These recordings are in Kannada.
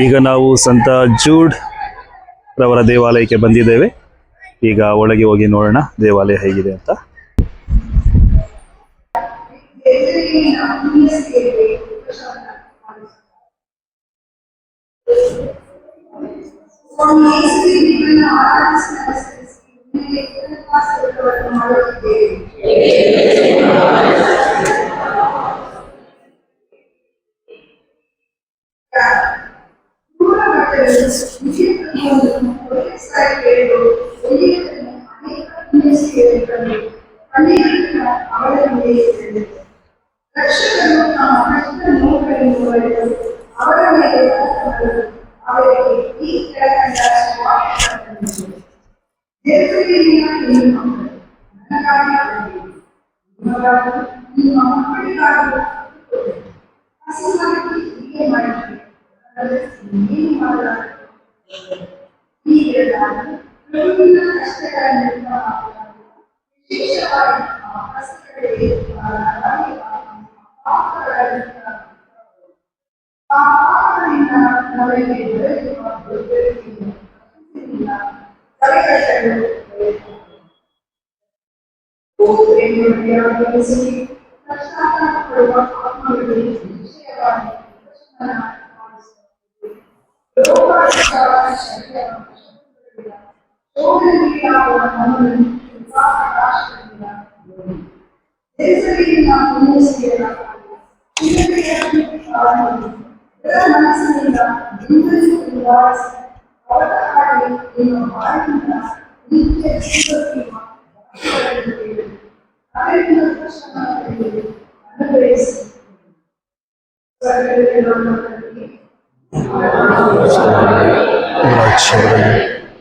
ಈಗ ನಾವು ಸಂತ ಜೂಡ್ ರವರ ದೇವಾಲಯಕ್ಕೆ ಬಂದಿದ್ದೇವೆ. ಈಗ ಒಳಗೆ ಹೋಗಿ ನೋಡೋಣ ದೇವಾಲಯ ಹೇಗಿದೆ ಅಂತ.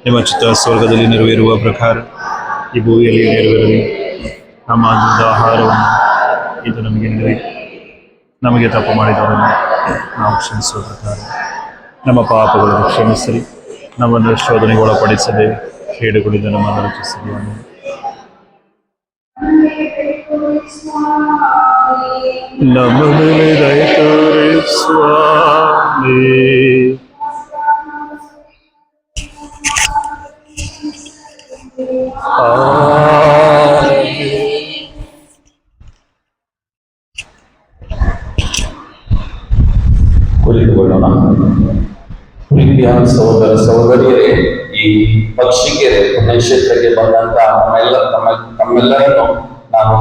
ನಿಮ್ಮ ಚಿತ್ತ ಸ್ವರ್ಗದಲ್ಲಿ ನೆರವೇರುವ ಪ್ರಕಾರ ಈ ಭೂಮಿಯಲ್ಲಿ ನೆರವೇರಲಿ. ನಮ್ಮ ಅನ್ನ ಆಹಾರವನ್ನು ಇದು ನಮಗೆ ನೀಡಿ, ನಮಗೆ ತಪ್ಪು ಮಾಡಿದವರನ್ನು ನಾವು ಕ್ಷಮಿಸುವ ಪ್ರಕಾರ ನಮ್ಮ ಪಾಪಗಳನ್ನು ಕ್ಷಮಿಸಿರಿ, ನಮ್ಮನ್ನು ಶೋಧನೆಗೆ ಒಳಪಡಿಸದೆ ಕೇಡುಗಳಿಂದ ನಮ್ಮನ್ನು ರಕ್ಷಿಸಿರಿ. ನಮ್ಮ ಮೇಲೆ ದಯೆ ತೋರಿ ಸ್ವಾಮಿ. ಕುಳಿತುಕೊಳ್ಳೋಣ. ಪ್ರೀತಿಯ ಸಹೋದರ ಸಹೋದರಿಯರೇ, ಈ ಪಕ್ಷಿಗೆರೆ ಪುಣ್ಯಕ್ಷೇತ್ರಕ್ಕೆ ಬಂದಂತ ತಮ್ಮೆಲ್ಲರನ್ನು ನಾನು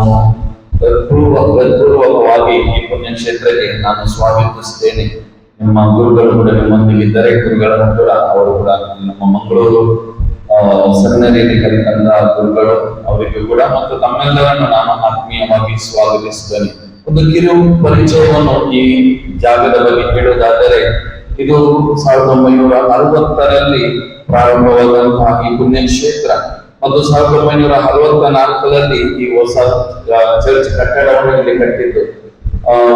ಹೃತ್ಪೂರ್ವಕವಾಗಿ ಈ ಪುಣ್ಯಕ್ಷೇತ್ರಕ್ಕೆ ನಾನು ಸ್ವಾಗತಿಸುತ್ತೇನೆ. ನಿಮ್ಮ ಗುರುಗಳು ಕೂಡ ನಿಮ್ಮೊಂದಿಗಿದ್ದರೆ, ಗುರುಗಳನ್ನು ಕೂಡ ಅವರು ಕೂಡ ನಮ್ಮ ಮಂಗಳೂರು ಸೆಮಿನರಿಯಲ್ಲಿ ಕಲಿತಂತ ಗುರುಗಳು, ಅವರಿಗೂ ಕೂಡ ಮತ್ತು ತಮ್ಮೆಲ್ಲರನ್ನು ನಾನು ಆತ್ಮೀಯವಾಗಿ ಸ್ವಾಗತಿಸುತ್ತೇನೆ. ಒಂದು ಕಿರು ಪರಿಚಯವನ್ನು ಈ ಜಾಗದ ಬಗ್ಗೆ ಹೇಳುವುದಾದರೆ, ಇದು 1960ರಲ್ಲಿ ಪ್ರಾರಂಭವಾದಂತಹ ಈ ಪುಣ್ಯಕ್ಷೇತ್ರ ಮತ್ತು 1964ರಲ್ಲಿ ಈ ಹೊಸ ಚರ್ಚ್ ಕಟ್ಟಡವನ್ನು ಇಲ್ಲಿ ಕಟ್ಟಿದ್ದು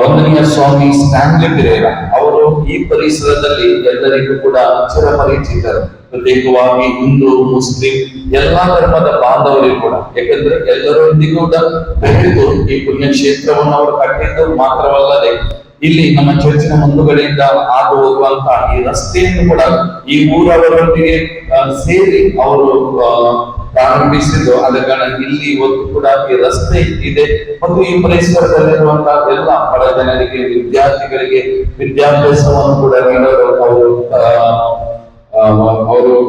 ವಂದನೀಯ ಸ್ವಾಮಿ ಸ್ಟ್ಯಾನ್ಲಿ ಪೆರೇರಾ ಅವರು ಈ ಪರಿಸರದಲ್ಲಿ ಎಲ್ಲರಿಗೂ ಕೂಡ ಚಿರಪರಿಚಿತರು. ಪ್ರತ್ಯೇಕವಾಗಿ ಹಿಂದೂ, ಮುಸ್ಲಿಂ ಎಲ್ಲಾ ಧರ್ಮದ ಬಾಂಧವರಿಗೂ ಕೂಡ, ಯಾಕಂದ್ರೆ ಎಲ್ಲರೊಂದಿಗೂ ಕೂಡ ಬೆರೆತು ಈ ಪುಣ್ಯಕ್ಷೇತ್ರವನ್ನು ಅವರು ಕಟ್ಟಿದ್ದು ಮಾತ್ರವಲ್ಲದೆ, ಇಲ್ಲಿ ನಮ್ಮ ಚರ್ಚಿನ ಮುಂದುಗಡೆಯಿಂದ ಹಾದು ಹೋಗುವಂತಹ ಈ ರಸ್ತೆಯನ್ನು ಕೂಡ ಈ ಊರವರೊಂದಿಗೆ ಸೇರಿ ಅವರು ಪ್ರಾರಂಭಿಸಿದ್ದು. ಆದ ಕಾರಣ ಇಲ್ಲಿ ಇವತ್ತು ಕೂಡ ಈ ರಸ್ತೆ ಇದೆ ಮತ್ತು ಈ ಪರಿಸರದಲ್ಲಿರುವಂತಹ ಎಲ್ಲ ಬಡ ಜನರಿಗೆ, ವಿದ್ಯಾರ್ಥಿಗಳಿಗೆ ವಿದ್ಯಾಭ್ಯಾಸವನ್ನು ಕೂಡ ನೀಡಲು ಅವರು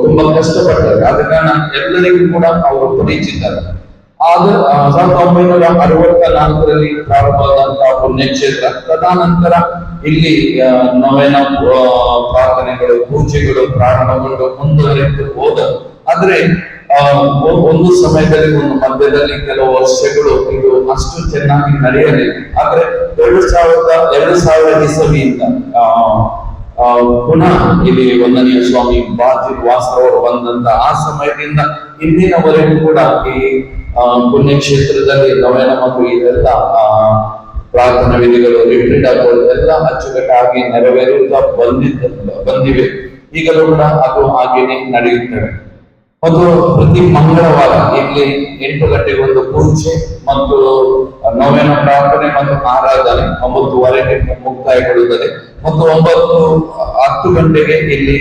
ತುಂಬಾ ಕಷ್ಟಪಡ್ತಾರೆ. ಆದ ಕಾರಣ ಎಲ್ಲರಿಗೂ ಕೂಡ ಅವರು ಪರಿಚಿತರು. ಆದ್ರೆ 1964ರಲ್ಲಿ ಪ್ರಾರಂಭವಾದಂತಹ ಪುಣ್ಯಕ್ಷೇತ್ರ ತದನಂತರ ಇಲ್ಲಿ ನವೇನ ಪ್ರಾರ್ಥನೆಗಳು, ಪೂಜೆಗಳು ಪ್ರಾರಂಭಗೊಂಡು ಮುಂದುವರೆದು ಹೋದವು. ಆದ್ರೆ ಒಂದು ಸಮಯದಲ್ಲಿ, ಒಂದು ಮಧ್ಯದಲ್ಲಿ ಕೆಲವು ವರ್ಷಗಳು ಇದು ಅಷ್ಟು ಚೆನ್ನಾಗಿ ನಡೆಯಲಿಲ್ಲ. ಆದ್ರೆ 2000 ಇಸವಿಯಿಂದ ಪುನಃ ಇಲ್ಲಿ ವಂದನೀಯ ಸ್ವಾಮಿ ಬಾಜಿರ್ ವಾಸ್ತವರು ಬಂದಂತ ಆ ಸಮಯದಿಂದ ಇಂದಿನವರೆಗೂ ಕೂಡ ಈ ಪುಣ್ಯಕ್ಷೇತ್ರದಲ್ಲಿ ನವೇನ ಮತ್ತು ಇದೆಲ್ಲ ಪ್ರಾರ್ಥನಾ ವಿಧಿಗಳು, ರಿಟ್ರೀಟ್ ಆಗೋದು ಎಲ್ಲ ಅಚ್ಚುಕಟ್ಟಾಗಿ ನೆರವೇರುತ್ತಾ ಬಂದಿವೆ. ಈಗಲೂ ಕೂಡ ಅದು ಹಾಗೇನೆ ನಡೆಯುತ್ತವೆ. ಮತ್ತು ಪ್ರತಿ ಮಂಗಳವಾರ ಇಲ್ಲಿ 8 ಗಂಟೆಗೆ ಒಂದು ಪೂಜೆ ಮತ್ತು ನವೇನ ಪ್ರಾರ್ಥನೆ ಮತ್ತು ಆರಾಧನೆ 9:30ಕ್ಕೆ ಮುಕ್ತಾಯಗೊಳ್ಳುತ್ತದೆ. ಮತ್ತು 10 ಗಂಟೆಗೆ ಇಲ್ಲಿ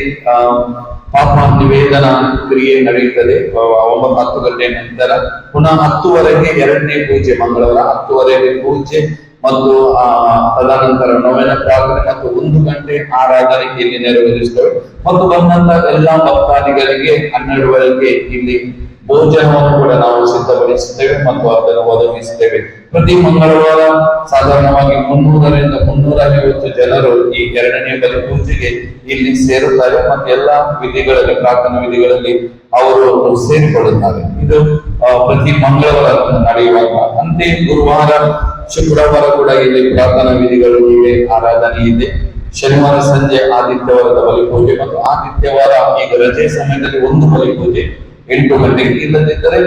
ಪಾಪ ನಿವೇದನ ಕ್ರಿಯೆ ನಡೆಯುತ್ತದೆ. 9-10 ಗಂಟೆ ನಂತರ ಪುನಃ 10ವರೆಗೆ ಎರಡನೇ ಪೂಜೆ, ಮಂಗಳವಾರ 10ವರೆಗೆ ಪೂಜೆ ಮತ್ತು ತದನಂತರ ನೊವೆನ ಪ್ರಾರ್ಥನೆ ಮತ್ತು 1 ಗಂಟೆ ಆರಾಧನೆ ಇಲ್ಲಿ ನೆರವೇರಿಸ್ತೇವೆ. ಮತ್ತು ಬಂದಂತ ಎಲ್ಲಾ ಭಕ್ತಾದಿಗಳಿಗೆ 12ವರೆಗೆ ಇಲ್ಲಿ ಭೋಜನವನ್ನು ಕೂಡ ನಾವು ಸಿದ್ಧಪಡಿಸುತ್ತೇವೆ ಮತ್ತು ಅದನ್ನು ಒದಗಿಸುತ್ತೇವೆ. ಪ್ರತಿ ಮಂಗಳವಾರ ಸಾಧಾರಣವಾಗಿ 300ರಿಂದ 350 ಜನರು ಈ ಎರಡನೇ ಬಲಿ ಪೂಜೆಗೆ ಇಲ್ಲಿ ಸೇರುತ್ತಾರೆ ಮತ್ತು ಎಲ್ಲಾ ವಿಧಿಗಳಲ್ಲಿ, ಪ್ರಾರ್ಥನಾ ವಿಧಿಗಳಲ್ಲಿ ಅವರು ಸೇರಿಕೊಳ್ಳುತ್ತಾರೆ. ಇದು ಪ್ರತಿ ಮಂಗಳವಾರ ನಡೆಯುವಾಗ. ಅಂತೆಯೇ ಗುರುವಾರ, ಶುಕ್ರವಾರ ಕೂಡ ಇಲ್ಲಿ ಪ್ರಾರ್ಥನಾ ವಿಧಿಗಳು ಇವೆ, ಆರಾಧನೆ ಇದೆ. ಶನಿವಾರ ಸಂಜೆ ಆದಿತ್ಯವಾರದ ಬಲಿ ಪೂಜೆ ಮತ್ತು ಆದಿತ್ಯವಾರ ಈಗ ರಜೆ ಸಮಯದಲ್ಲಿ 1 ಬಲಿ ಪೂಜೆ 8 ಗಂಟೆಗೆ, ಇಲ್ಲದಿದ್ದರೆ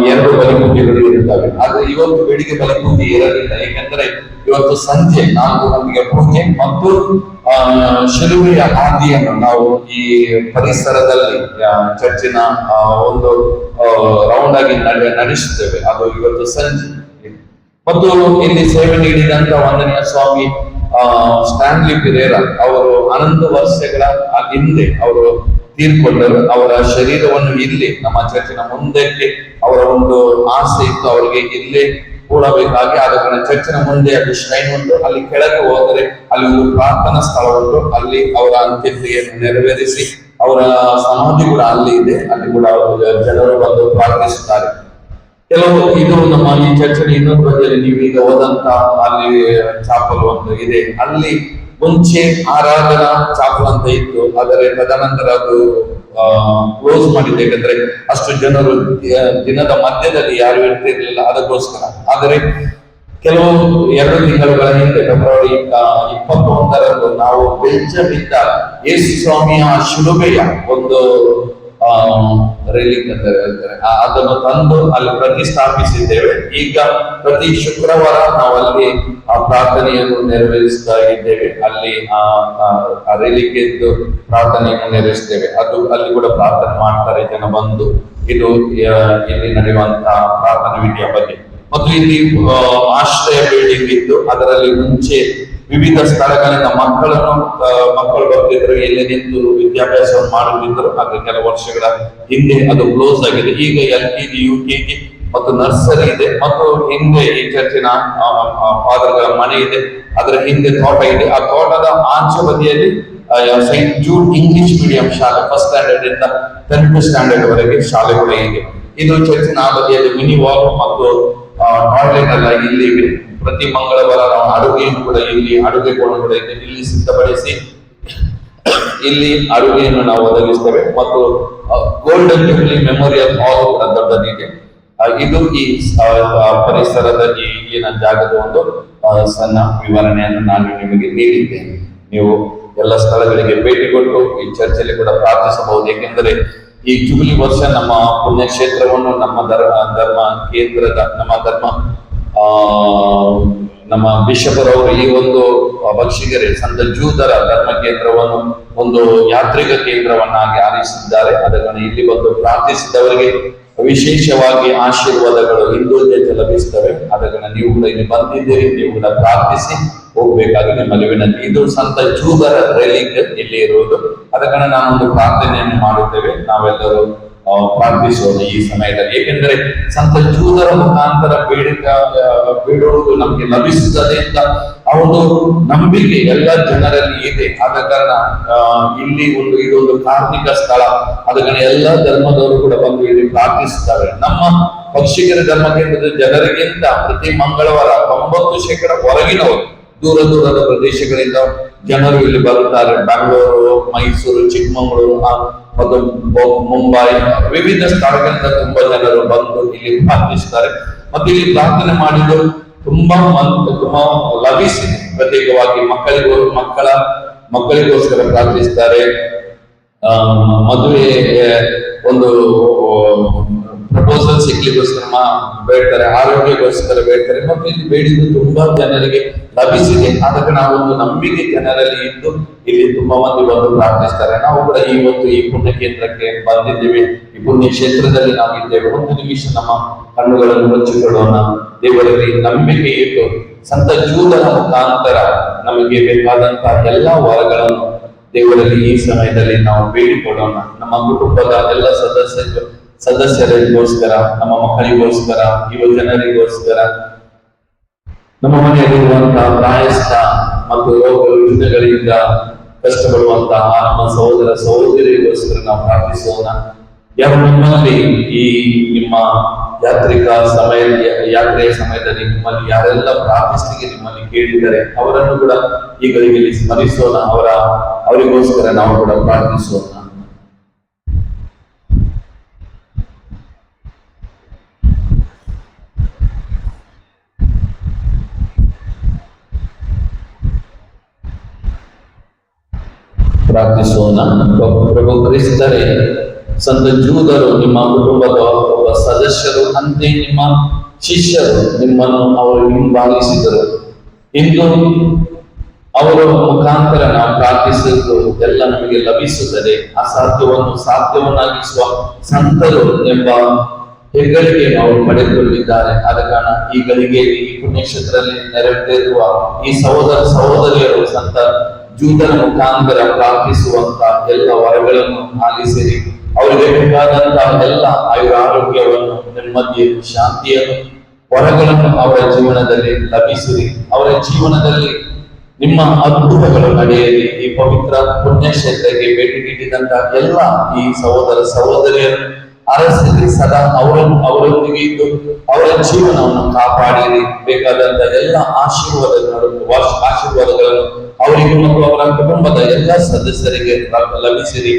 2 ಬಲಿ ಪೂಜೆಗಳು ಇರುತ್ತವೆ. ಆದ್ರೆ ಇವತ್ತು ಬೆಳಿಗ್ಗೆ ಬಲಿ ಪೂಜೆ ಇರಲಿಲ್ಲ, ಏಕೆಂದರೆ ಇವತ್ತು ಸಂಜೆ 4 ಗಂಟೆಗೆ ಪೂಜೆ ಮತ್ತು ಶಿಲುಬೆಯ ಹಾದಿಯನ್ನು ನಾವು ಈ ಪರಿಸರದಲ್ಲಿ ಚರ್ಚಿನ ಒಂದು ರೌಂಡ್ ಆಗಿ ನಡೆಸುತ್ತೇವೆ. ಅದು ಇವತ್ತು ಸಂಜೆ. ಮತ್ತು ಇಲ್ಲಿ ಸೇವೆ ನೀಡಿದಂತ ವಂದನೀಯ ಸ್ವಾಮಿ ಸ್ಟ್ಯಾನ್ಲಿ ಪಿರೇರಾ ಅವರು ಅನಂತ ವರ್ಷಗಳ ಹಿಂದೆ ಅವರು ತೀರ್ಕೊಂಡರು. ಅವರ ಶರೀರವನ್ನು ಇಲ್ಲಿ ನಮ್ಮ ಚರ್ಚಿನ ಮುಂದಕ್ಕೆ ಅವರ ಒಂದು ಆಸೆ ಇತ್ತು, ಅವರಿಗೆ ಇಲ್ಲೇ ಕೂಡಬೇಕಾಗಿ. ಆದ ಕಾರಣ ಚರ್ಚಿನ ಮುಂದೆ ಅದು ಶ್ರೈನ್ ಉಂಟು, ಅಲ್ಲಿ ಕೆಳಗೆ ಹೋದರೆ ಅಲ್ಲಿ ಒಂದು ಪ್ರಾರ್ಥನಾ ಸ್ಥಳ ಉಂಟು, ಅಲ್ಲಿ ಅವರ ಅಂತ್ಯಕ್ರಿಯೆಯನ್ನು ನೆರವೇರಿಸಿ ಅವರ ಸಮಾಧಿ ಕೂಡ ಅಲ್ಲಿ ಇದೆ, ಅಲ್ಲಿ ಕೂಡ ಜನರು ಬಂದು ಪ್ರಾರ್ಥಿಸುತ್ತಾರೆ. ಕೆಲವು ಇದು ನಮ್ಮ ಈ ಚರ್ಚಿನ ಇನ್ನೊಂದು ಬದಿಯಲ್ಲಿ ನೀವೀಗ ಹೋದಂತ ಅಲ್ಲಿ ಚಾಪಲ್ ಒಂದು ಇದೆ, ಅಲ್ಲಿ ಮುಂಚೆ ಆರಾಧನಾ ಚಾಪಲ್ ಅಂತ ಇತ್ತು, ಆದರೆ ತದನಂತರ ಅದು ಕ್ಲೋಸ್ ಮಾಡಿದೆ, ಯಾಕಂದ್ರೆ ಅಷ್ಟು ಜನರು ದಿನದ ಮಧ್ಯದಲ್ಲಿ ಯಾರು ಇರ್ತಿರ್ಲಿಲ್ಲ, ಅದಕ್ಕೋಸ್ಕರ. ಆದರೆ ಕೆಲವು 2 ತಿಂಗಳುಗಳ ಹಿಂದೆ ಫೆಬ್ರವರಿ 21ರಂದು ನಾವು ಬೆಂಚಮಿದ್ದ ಯೇಸು ಸ್ವಾಮಿಯ ಶಿಲುಬೆಯ ಒಂದು ರಿಲೀಕ್ ಅಂತ ಹೇಳ್ತಾರೆ, ಅದನ್ನು ತಂದು ಅಲ್ಲಿ ಪ್ರತಿಷ್ಠಾಪಿಸಿದ್ದೇವೆ. ಈಗ ಪ್ರತಿ ಶುಕ್ರವಾರ ನಾವು ಅಲ್ಲಿ ಆ ಪ್ರಾರ್ಥನೆಯನ್ನು ನೆರವೇರಿಸ್ತಾ ಇದ್ದೇವೆ. ಅಲ್ಲಿ ಆ ರಿಲೀಕ್ ಎದ್ದು ಪ್ರಾರ್ಥನೆಯನ್ನು ನೆರವೇರಿಸ್ತೇವೆ. ಅದು ಅಲ್ಲಿ ಕೂಡ ಪ್ರಾರ್ಥನೆ ಮಾಡ್ತಾರೆ ಜನ ಬಂದು. ಇದು ಇಲ್ಲಿ ನಡೆಯುವಂತಹ ಪ್ರಾರ್ಥನಾ ವಿಧಿಯ ಬಗ್ಗೆ. ಮತ್ತು ಇಲ್ಲಿ ಆಶ್ರಯ ಬಿಲ್ಡಿಂಗ್ ಇದ್ದು, ಅದರಲ್ಲಿ ಮುಂಚೆ ವಿವಿಧ ಸ್ಥಳಗಳಿಂದ ಮಕ್ಕಳು ಬರ್ತಿದ್ರು, ಎಲ್ಲಿ ನಿಂತು ವಿದ್ಯಾಭ್ಯಾಸವನ್ನು ಮಾಡುತ್ತಿದ್ದರು. ಆದ್ರೆ ಕೆಲವು ವರ್ಷಗಳ ಹಿಂದೆ ಅದು ಕ್ಲೋಸ್ ಆಗಿದೆ. ಈಗ LKG, UKG ಮತ್ತು ನರ್ಸರಿ ಇದೆ. ಮತ್ತು ಹಿಂದೆ ಈ ಚರ್ಚಿನ ಫಾದರ್ಗಳ ಮನೆ ಇದೆ, ಅದರ ಹಿಂದೆ ತೋಟ ಇದೆ. ಆ ತೋಟದ ಆಚೆ ಬದಿಯಲ್ಲಿ ಸೈಂಟ್ ಜೂಡ್ ಇಂಗ್ಲಿಷ್ ಮೀಡಿಯಂ ಶಾಲೆ, 1st ಸ್ಟ್ಯಾಂಡರ್ಡ್ ಇಂದ 10th ಸ್ಟ್ಯಾಂಡರ್ಡ್ ವರೆಗೆ ಶಾಲೆ ಕೂಡ ಇದೆ. ಇದು ಚರ್ಚಿನ ಆ ಬದಿಯಲ್ಲಿ ಮಿನಿ ವಾಲ್ ಮತ್ತು ಟಾಯ್ಲೆಟ್ ಎಲ್ಲ ಇಲ್ಲಿ ಇವೆ. ಪ್ರತಿ ಮಂಗಳವಾರ ನಾವು ಅಡುಗೆಯನ್ನು ಕೂಡ ಇಲ್ಲಿ, ಅಡುಗೆ ಕೋಣೆ ಕೂಡ ಇದೆ, ಇಲ್ಲಿ ಸಿದ್ಧಪಡಿಸಿ ಇಲ್ಲಿ ಅಡುಗೆಯನ್ನು ನಾವು ಒದಗಿಸ್ತೇವೆ. ಮತ್ತು ಗೋಲ್ಡನ್ ಜೂಬ್ಲಿ ಮೆಮೋರಿಯಲ್ ಹಾಲ್ ಕೂಡ ದೊಡ್ಡದಿದೆ. ಇದು ಈ ಪರಿಸರದ ಈಗಿನ ಜಾಗದ ಒಂದು ಸಣ್ಣ ವಿವರಣೆಯನ್ನು ನಾನು ನಿಮಗೆ ನೀಡಿದ್ದೇನೆ. ನೀವು ಎಲ್ಲ ಸ್ಥಳಗಳಿಗೆ ಭೇಟಿ ಕೊಟ್ಟು ಈ ಚರ್ಚಲ್ಲಿ ಕೂಡ ಪ್ರಾರ್ಥಿಸಬಹುದು. ಏಕೆಂದರೆ ಈ ಜುಬಿಲಿ ವರ್ಷ ನಮ್ಮ ಪುಣ್ಯಕ್ಷೇತ್ರವನ್ನು ನಮ್ಮ ಕೇಂದ್ರದ ನಮ್ಮ ಬಿಷಪರವರು ಈ ಒಂದು ಭಕ್ಷಿಗೆರೆ ಸಂತ ಜೂದರ ಧರ್ಮ ಕೇಂದ್ರವನ್ನು ಒಂದು ಯಾತ್ರಿಕ ಕೇಂದ್ರವನ್ನಾಗಿ ಆರಿಸಿದ್ದಾರೆ. ಅದನ್ನು ಇಲ್ಲಿ ಬಂದು ಪ್ರಾರ್ಥಿಸಿದವರಿಗೆ ವಿಶೇಷವಾಗಿ ಆಶೀರ್ವಾದಗಳು ಇಂದೋಜ ಲಭಿಸ್ತವೆ. ಅದನ್ನ ನೀವು ಕೂಡ ಇಲ್ಲಿ ಬಂದಿದ್ದೀರಿ, ನೀವು ಕೂಡ ಪ್ರಾರ್ಥಿಸಿ ಹೋಗ್ಬೇಕಾಗಿ ನಿಮ್ಮಲ್ಲಿ ವಿನಂತಿ. ಇದು ಸಂತ ಜೂದರ ರೆಲಿಕ್ ಇಲ್ಲಿ ಇರುವುದು. ಅದಕ್ಕೆ ನಾನೊಂದು ಪ್ರಾರ್ಥನೆಯನ್ನು ಮಾಡುತ್ತೇವೆ, ನಾವೆಲ್ಲರೂ ಪ್ರಾರ್ಥಿಸೋಣ ಈ ಸಮಯದಲ್ಲಿ. ಏಕೆಂದರೆ ಸಂತ ಜೂದರ ಮುಖಾಂತರ ಬೇಡುವುದು ನಮ್ಗೆ ಲಭಿಸುತ್ತದೆ ಅಂತ ಆ ಒಂದು ನಂಬಿಕೆ ಎಲ್ಲ ಜನರಲ್ಲಿ ಇದೆ. ಆದ ಕಾರಣ ಇಲ್ಲಿ ಇದೊಂದು ಕಾರ್ಮಿಕ ಸ್ಥಳ. ಅದಕ್ಕೆ ಎಲ್ಲ ಧರ್ಮದವರು ಕೂಡ ಬಂದು ಇಲ್ಲಿ ಪ್ರಾರ್ಥಿಸುತ್ತಾರೆ. ನಮ್ಮ ಪಕ್ಷಿಗರ ಧರ್ಮ ಕೇಂದ್ರದ ಜನರಿಗಿಂತ ಪ್ರತಿ ಮಂಗಳವಾರ 90% ಹೊರಗಿನವರು, ದೂರದ ಪ್ರದೇಶಗಳಿಂದ ಜನರು ಇಲ್ಲಿ ಬರುತ್ತಾರೆ. ಬೆಂಗಳೂರು, ಮೈಸೂರು, ಚಿಕ್ಕಮಗಳೂರು ಮತ್ತು ಮುಂಬೈ, ವಿವಿಧ ಸ್ಥಳಗಳಿಂದ ತುಂಬಾ ಜನರು ಬಂದು ಇಲ್ಲಿ ಪ್ರಾರ್ಥಿಸುತ್ತಾರೆ. ಮತ್ತು ಇಲ್ಲಿ ಪ್ರಾರ್ಥನೆ ಮಾಡಿದ್ದು ತುಂಬಾ ಲಭಿಸಿದೆ. ಪ್ರತ್ಯೇಕವಾಗಿ ಮಕ್ಕಳಿಗೋಸ್ಕರ ಪ್ರಾರ್ಥಿಸ್ತಾರೆ. ಮದುವೆ ಒಂದು ಪ್ರಪೋಸಲ್ ಸಿಗ್ಲಿಕ್ಕೋಸ್ಕರ ಬೇಡ್ತಾರೆ, ಆರೋಗ್ಯಕ್ಕೋಸ್ಕರ ಬೇಡ್ತಾರೆ. ಮತ್ತು ಇಲ್ಲಿ ಬೇಡಿದ್ದು ತುಂಬಾ ಜನರಿಗೆ ಲಭಿಸಿದೆ. ಅದಕ್ಕೆ ನಾವು ಒಂದು ನಂಬಿಕೆ ಜನರಲ್ಲಿ ಇದ್ದು ಇಲ್ಲಿ ತುಂಬಾ ಮಂದಿ ಬಂದು ಪ್ರಾರ್ಥಿಸ್ತಾರೆ. ನಾವು ಕೂಡ ಇವತ್ತು ಈ ಪುಣ್ಯ ಕೇಂದ್ರಕ್ಕೆ ಬಂದಿದ್ದೇವೆ, ಈ ಪುಣ್ಯ ಕ್ಷೇತ್ರದಲ್ಲಿ ನಾವು ಇದ್ದೇವೆ. ಒಂದು ನಿಮಿಷ ನಮ್ಮ ಕಣ್ಣುಗಳನ್ನು ಮುಚ್ಚಿಕೊಳ್ಳೋಣ. ದೇವರಲ್ಲಿ ನಂಬಿಕೆ ಇಟ್ಟು ಸಂತ ಜೂದನ ಮುಖಾಂತರ ನಮಗೆ ಬೇಕಾದಂತಹ ಎಲ್ಲ ವರಗಳನ್ನು ದೇವರಲ್ಲಿ ಈ ಸಮಯದಲ್ಲಿ ನಾವು ಬೇಡಿಕೊಳ್ಳೋಣ. ನಮ್ಮ ಕುಟುಂಬದ ಎಲ್ಲ ಸದಸ್ಯರಿಗೋಸ್ಕರ, ನಮ್ಮ ಮಕ್ಕಳಿಗೋಸ್ಕರ, ಯುವ ಜನರಿಗೋಸ್ಕರ, ನಮ್ಮ ಮನೆಯಲ್ಲಿರುವಂತಹ ಪ್ರಾಯಸ್ಥ ಮತ್ತು ರೋಗ ರುಜಿನಗಳಿಂದ ಕಷ್ಟಪಡುವಂತಹ ನಮ್ಮ ಸಹೋದರ ಸಹೋದರಿಗೋಸ್ಕರ ನಾವು ಪ್ರಾರ್ಥಿಸೋಣ. ಯಾರು ನಿಮ್ಮಲ್ಲಿ ಈ ನಿಮ್ಮ ಯಾತ್ರೆಯ ಸಮಯದಲ್ಲಿ ನಿಮ್ಮಲ್ಲಿ ಯಾರೆಲ್ಲ ಪ್ರಾರ್ಥಿಸಲಿಕ್ಕೆ ನಿಮ್ಮಲ್ಲಿ ಕೇಳಿದ್ದಾರೆ ಅವರನ್ನು ಕೂಡ ಈ ಗಳಿಗೆಯಲ್ಲಿ ಸ್ಮರಿಸೋಣ. ಅವರಿಗೋಸ್ಕರ ನಾವು ಕೂಡ ಪ್ರಾರ್ಥಿಸೋಣ. ಪ್ರಾರ್ಥಿಸೋಣ. ಪ್ರಭು ಕ್ರಿಸ್ತರೇ, ಸಂತ ಜೂದರು ನಿಮ್ಮ ಕುಟುಂಬದ ಒಬ್ಬ ಸದಸ್ಯರು, ಅಂತೆ ನಿಮ್ಮ ಶಿಷ್ಯರು ನಿಮ್ಮನ್ನು ಅವರು ಹಿಂಬಾಲಿಸಿದರು. ಇಂದು ಅವರ ಮುಖಾಂತರ ನಾವು ಪ್ರಾರ್ಥಿಸಿದ್ದು ಎಲ್ಲ ನಮಗೆ ಲಭಿಸುತ್ತದೆ. ಅಸಾಧ್ಯವನ್ನು ಸಾಧ್ಯವನ್ನಾಗಿಸುವ ಸಂತರು ಎಂಬ ಹೆಗ್ಗಳಿಕೆಯನ್ನು ಅವರು ಪಡೆದುಕೊಂಡಿದ್ದಾರೆ. ಆದ ಕಾರಣ ಈ ಗಳಿಗೆಯಲ್ಲಿ ಈ ಪುಣ್ಯಕ್ಷೇತ್ರದಲ್ಲಿ ನೆರವೇರುವ ಈ ಸಹೋದರ ಸಹೋದರಿಯರು ಸಂತ ಜೂದನ ಮುಖಾಂತರ ಪ್ರಾರ್ಥಿಸುವಂತ ಎಲ್ಲ ವರಗಳನ್ನು ಆಲಿಸಿರಿ. ಅವರಿಗೆ ಬೇಕಾದಂತಹ ಎಲ್ಲ ಆಯುರಾರೋಗ್ಯವನ್ನು, ನೆಮ್ಮದಿಯನ್ನು, ಶಾಂತಿಯನ್ನು, ವರಗಳನ್ನು ಅವರ ಜೀವನದಲ್ಲಿ ಲಭಿಸಿರಿ. ಅವರ ಜೀವನದಲ್ಲಿ ನಿಮ್ಮ ಅದ್ಭುತಗಳು ನಡೆಯಲಿ. ಈ ಪವಿತ್ರ ಪುಣ್ಯಕ್ಷೇತ್ರಕ್ಕೆ ಭೇಟಿ ನೀಡಿದಂತಹ ಎಲ್ಲ ಈ ಸಹೋದರ ಸಹೋದರಿಯರು ಅರಸಿರಿ. ಸದಾ ಅವರೊಂದಿಗೆ ಇದ್ದು ಅವರ ಜೀವನವನ್ನು ಕಾಪಾಡಿರಿ. ಬೇಕಾದಂತ ಎಲ್ಲ ಆಶೀರ್ವಾದಗಳನ್ನು ಅವರಿಗೆ ಮತ್ತು ಅವರ ಕುಟುಂಬದ ಎಲ್ಲ ಸದಸ್ಯರಿಗೆ ಲಭಿಸಿರಿ.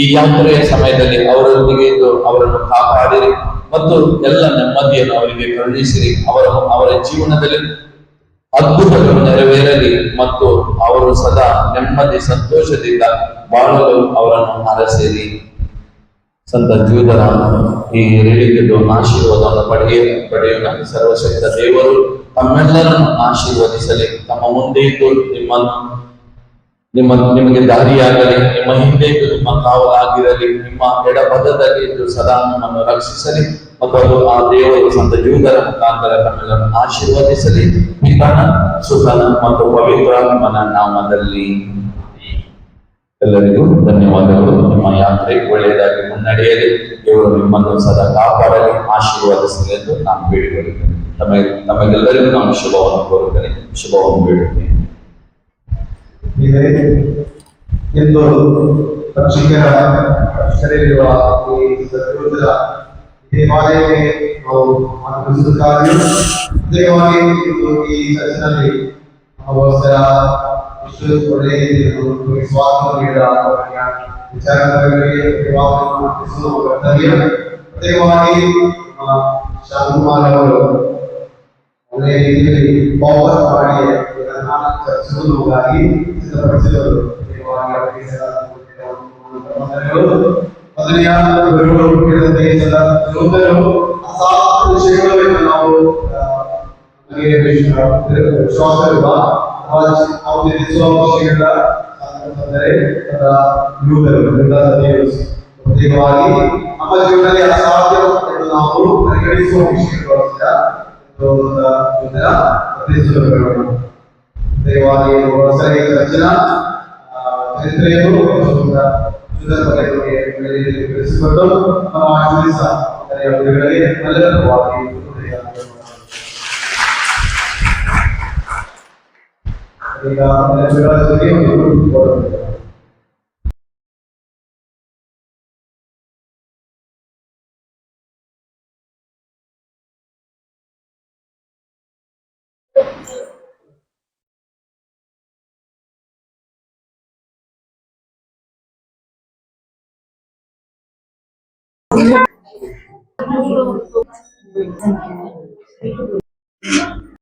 ಈ ಯಾತ್ರೆಯ ಸಮಯದಲ್ಲಿ ಅವರೊಂದಿಗೆ ಇದ್ದು ಅವರನ್ನು ಕಾಪಾಡಿರಿ ಮತ್ತು ಎಲ್ಲ ನೆಮ್ಮದಿಯನ್ನು ಅವರಿಗೆ ಕರುಣಿಸಿರಿ. ಅವರ ಜೀವನದಲ್ಲಿ ಅದ್ಭುತಗಳು ನೆರವೇರಲಿ ಮತ್ತು ಅವರು ಸದಾ ನೆಮ್ಮದಿ ಸಂತೋಷದಿಂದ ಬಾಳಲು ಅವರನ್ನು ಅರಸಿರಿ. ಸಂತ ಜೂದರ ಈ ರಿಲಿಕ್ಕಿದ್ದು ಆಶೀರ್ವಾದವನ್ನು ಪಡೆಯೋಣ. ಸರ್ವಶಕ್ತ ದೇವರು ತಮ್ಮೆಲ್ಲರನ್ನು ಆಶೀರ್ವದಿಸಲಿ. ತಮ್ಮ ಮುಂದೆ ಇದ್ದು ನಿಮಗೆ ದಾರಿಯಾಗಲಿ. ನಿಮ್ಮ ಹಿಂದೆ ಇದ್ದು ನಿಮ್ಮ ಕಾವಲಾಗಿರಲಿ. ನಿಮ್ಮ ಎಡಪದದಲ್ಲಿ ಇದ್ದು ಸದಾ ನಮ್ಮನ್ನು ರಕ್ಷಿಸಲಿ ಮತ್ತು ಅದು ಆ ದೇವರು ಸಂತ ಜೂದರ ಮುಖಾಂತರ ತಮ್ಮೆಲ್ಲರನ್ನು ಆಶೀರ್ವದಿಸಲಿ. ಪಿತನ, ಸುತನ ಮತ್ತು ಪವಿತ್ರಾತ್ಮನ ನಾಮದಲ್ಲಿ. ಎಲ್ಲರಿಗೂ ಧನ್ಯವಾದಗಳು. ನಿಮ್ಮ ಯಾತ್ರೆ ಒಳ್ಳೆಯದಾಗಿ ಮುನ್ನಡೆಯಲಿ. ದೇವರು ನಿಮ್ಮನ್ನು ಸದಾ ಕಾಪಾಡಲಿ, ಆಶೀರ್ವಾದಿಸಲಿ ಎಂದು ನಾನು ಬೇಡಿಕೊಳ್ಳುತ್ತೇನೆ. ತಮಗೆಲ್ಲರಿಗೂ ನಾನು ಶುಭವನ್ನು ಕೋರುತ್ತೇನೆ, ಶುಭವನ್ನು ಬೇಡುತ್ತೇನೆ. ಎಂದು ಪಕ್ಷಿಕರ ಸೆರೆಯಿರುವ ಈ ದೇವಾಲಯಕ್ಕೆ ನಾವು ಆಗಮಿಸುತ್ತಾರೆ. ಮುಖ್ಯವಾಗಿ ಈ ಚರ್ಚಿನಲ್ಲಿ ನಮಗೋಸ್ಕರ ಇಷ್ಟು ಒಳ್ಳೆಯ ಸ್ವಾಗತ ನೀಡಿದ ವಿಚಾರಗಳಿಗೆ ಕರ್ತವ್ಯ. ಪ್ರತ್ಯೇಕವಾಗಿ ಶಾಂತಕುಮಾರ್ ಅವರು ಒಳ್ಳೆಯ ರೀತಿಯಲ್ಲಿ ವಾಪಸ್ ಮಾಡಿ ಚರ್ಚಿಸುವುದಾಗಿ ಸಿದ್ಧಪಡಿಸಿದರು. ವಿಷಯಗಳನ್ನು ನಾವು ವಿಶ್ವಾಸವಿರುವ ಪ್ರತ್ಯೇಕವಾಗಿ ನಮ್ಮ ಜೀವನದಲ್ಲಿ ಅಸಾಧ್ಯ ನಾವು ಪರಿಗಣಿಸುವ ವಿಷಯಗೋಸ್ಕರ ದೇವಾಲಯ ರಚನಾ ಚರಿತ್ರೆಯನ್ನು ತಿಳಿಸಿಕೊಂಡು ನಮ್ಮ